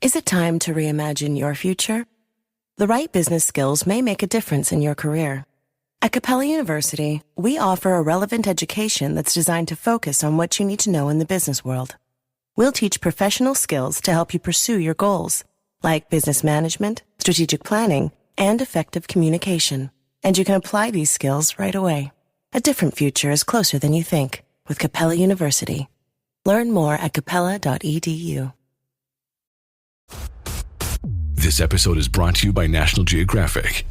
Is it time to reimagine your future? The right business skills may make a difference in your career. At Capella University, we offer a relevant education that's designed to focus on what you need to know in the business world. We'll teach professional skills to help you pursue your goals, like business management, strategic planning, and effective communication. And you can apply these skills right away. A different future is closer than you think with Capella University. Learn more at capella.edu. This episode is brought to you by National Geographic,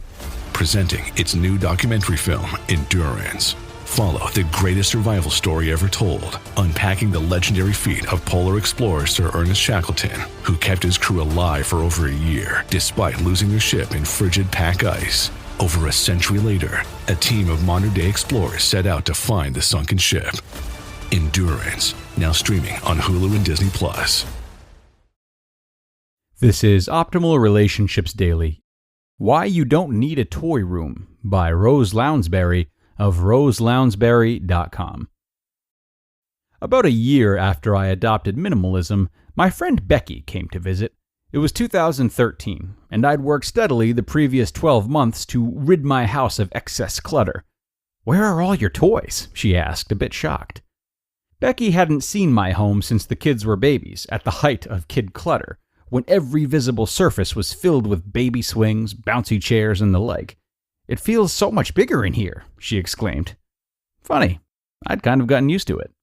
presenting its new documentary film, Endurance. Follow the greatest survival story ever told, unpacking the legendary feat of polar explorer Sir Ernest Shackleton, who kept his crew alive for over a year, despite losing their ship in frigid pack ice. Over a century later, a team of modern-day explorers set out to find the sunken ship. Endurance, now streaming on Hulu and Disney+. This is Optimal Relationships Daily. Why You Don't Need a Toy Room by Rose Lounsbury of roselounsbury.com. About a year after I adopted minimalism, my friend Becky came to visit. It was 2013, and I'd worked steadily the previous 12 months to rid my house of excess clutter. "Where are all your toys?" she asked, a bit shocked. Becky hadn't seen my home since the kids were babies, at the height of kid clutter, when every visible surface was filled with baby swings, bouncy chairs, and the like. "It feels so much bigger in here," she exclaimed. Funny, I'd kind of gotten used to it.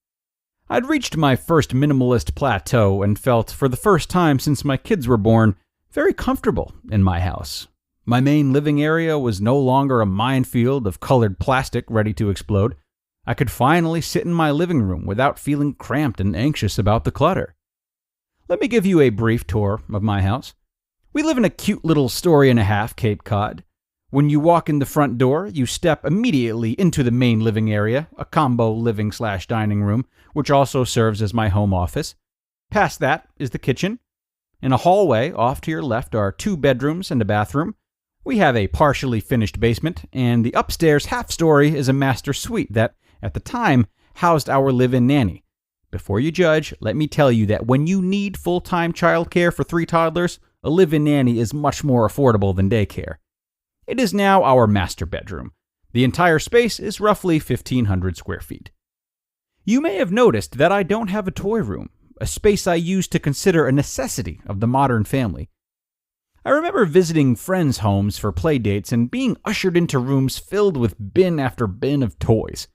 I'd reached my first minimalist plateau and felt, for the first time since my kids were born, very comfortable in my house. My main living area was no longer a minefield of colored plastic ready to explode. I could finally sit in my living room without feeling cramped and anxious about the clutter. Let me give you a brief tour of my house. We live in a cute little story-and-a-half Cape Cod. When you walk in the front door, you step immediately into the main living area, a combo living/dining room, which also serves as my home office. Past that is the kitchen. In a hallway off to your left are 2 bedrooms and a bathroom. We have a partially finished basement, and the upstairs half-story is a master suite that, at the time, housed our live-in nanny. Before you judge, let me tell you that when you need full-time childcare for 3 toddlers, a live-in nanny is much more affordable than daycare. It is now our master bedroom. The entire space is roughly 1,500 square feet. You may have noticed that I don't have a toy room, a space I used to consider a necessity of the modern family. I remember visiting friends' homes for play dates and being ushered into rooms filled with bin after bin of toys.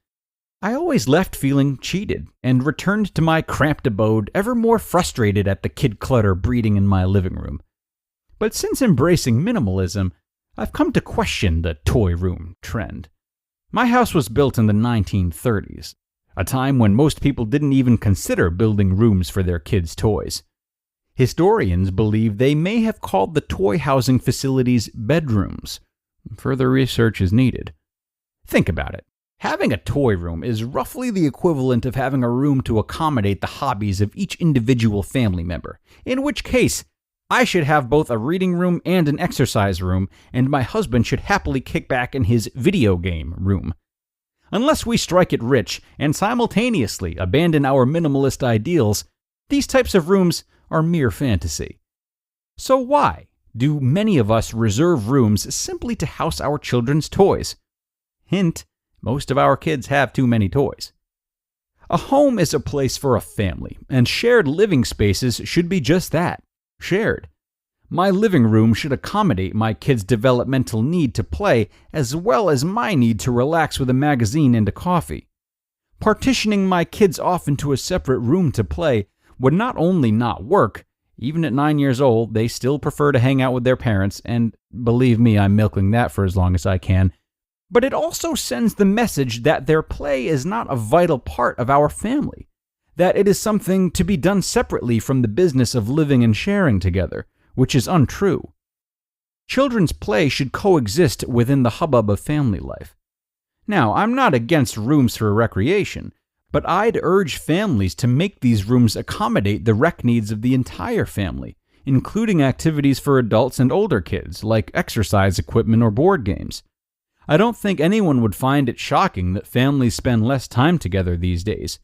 I always left feeling cheated and returned to my cramped abode ever more frustrated at the kid clutter breeding in my living room. But since embracing minimalism, I've come to question the toy room trend. My house was built in the 1930s, a time when most people didn't even consider building rooms for their kids' toys. Historians believe they may have called the toy housing facilities bedrooms. Further research is needed. Think about it. Having a toy room is roughly the equivalent of having a room to accommodate the hobbies of each individual family member, in which case, I should have both a reading room and an exercise room, and my husband should happily kick back in his video game room. Unless we strike it rich and simultaneously abandon our minimalist ideals, these types of rooms are mere fantasy. So why do many of us reserve rooms simply to house our children's toys? Hint, most of our kids have too many toys. A home is a place for a family, and shared living spaces should be just that, shared. My living room should accommodate my kids' developmental need to play as well as my need to relax with a magazine and a coffee. Partitioning my kids off into a separate room to play would not only not work, even at 9 years old, they still prefer to hang out with their parents, and believe me, I'm milking that for as long as I can, but it also sends the message that their play is not a vital part of our family, that it is something to be done separately from the business of living and sharing together, which is untrue. Children's play should coexist within the hubbub of family life. Now, I'm not against rooms for recreation, but I'd urge families to make these rooms accommodate the rec needs of the entire family, including activities for adults and older kids, like exercise equipment or board games. I don't think anyone would find it shocking that families spend less time together these days.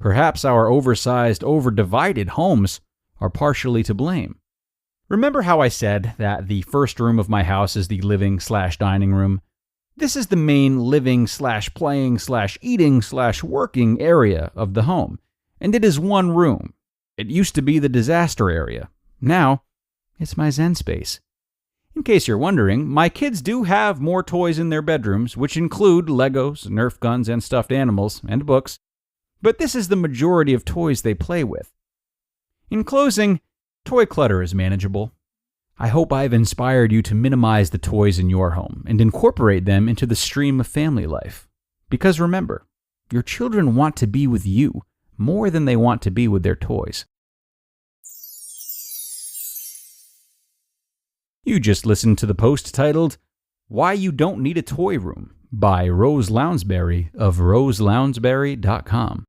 Perhaps our oversized, overdivided homes are partially to blame. Remember how I said that the first room of my house is the living/dining room? This is the main living/playing/eating/working area of the home, and it is one room. It used to be the disaster area. Now, it's my Zen space. In case you're wondering, my kids do have more toys in their bedrooms, which include Legos, Nerf guns, and stuffed animals, and books, but this is the majority of toys they play with. In closing, toy clutter is manageable. I hope I've inspired you to minimize the toys in your home and incorporate them into the stream of family life. Because remember, your children want to be with you more than they want to be with their toys. You just listened to the post titled, Why You Don't Need a Toy Room by Rose Lounsbury of roselounsbury.com.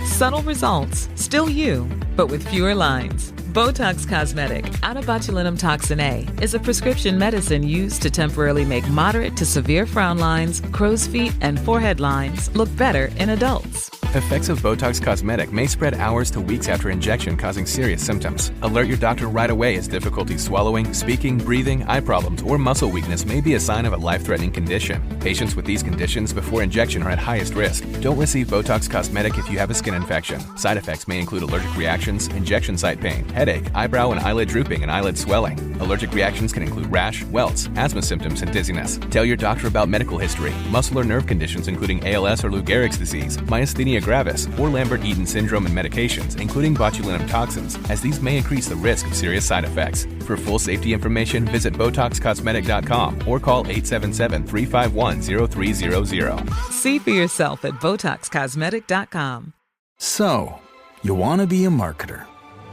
Subtle results, still you, but with fewer lines. Botox Cosmetic, out of botulinum toxin A, is a prescription medicine used to temporarily make moderate to severe frown lines, crow's feet, and forehead lines look better in adults. Effects of Botox Cosmetic may spread hours to weeks after injection, causing serious symptoms. Alert your doctor right away as difficulty swallowing, speaking, breathing, eye problems, or muscle weakness may be a sign of a life-threatening condition. Patients with these conditions before injection are at highest risk. Don't receive Botox Cosmetic if you have a skin infection. Side effects may include allergic reactions, injection site pain, headache, eyebrow and eyelid drooping, and eyelid swelling. Allergic reactions can include rash, welts, asthma symptoms, and dizziness. Tell your doctor about medical history, muscle or nerve conditions including ALS or Lou Gehrig's disease, myasthenia gravis, or Lambert-Eaton syndrome, and medications, including botulinum toxins, as these may increase the risk of serious side effects. For full safety information, visit BotoxCosmetic.com or call 877-351-0300. See for yourself at BotoxCosmetic.com. So, you want to be a marketer.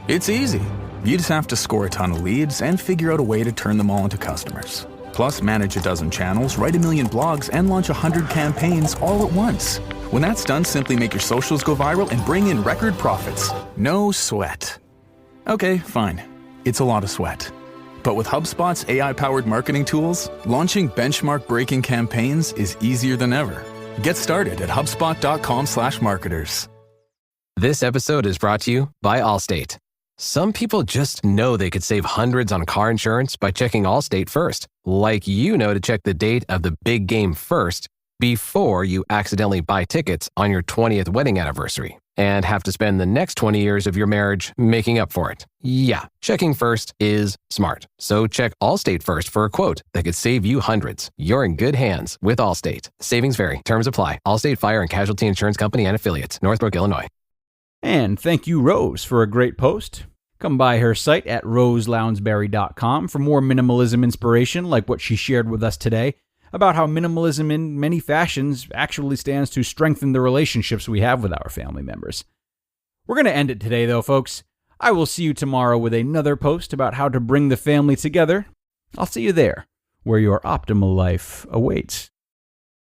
It's easy. You just have to score a ton of leads and figure out a way to turn them all into customers. Plus, manage a dozen channels, write 1 million blogs, and launch 100 campaigns all at once. When that's done, simply make your socials go viral and bring in record profits. No sweat. Okay, fine. It's a lot of sweat. But with HubSpot's AI-powered marketing tools, launching benchmark-breaking campaigns is easier than ever. Get started at HubSpot.com/marketers. This episode is brought to you by Allstate. Some people just know they could save hundreds on car insurance by checking Allstate first. Like you know to check the date of the big game first before you accidentally buy tickets on your 20th wedding anniversary and have to spend the next 20 years of your marriage making up for it. Yeah, checking first is smart. So check Allstate first for a quote that could save you hundreds. You're in good hands with Allstate. Savings vary. Terms apply. Allstate Fire and Casualty Insurance Company and Affiliates. Northbrook, Illinois. And thank you, Rose, for a great post. Come by her site at roselounsbury.com for more minimalism inspiration like what she shared with us today about how minimalism in many fashions actually stands to strengthen the relationships we have with our family members. We're going to end it today, though, folks. I will see you tomorrow with another post about how to bring the family together. I'll see you there, where your optimal life awaits.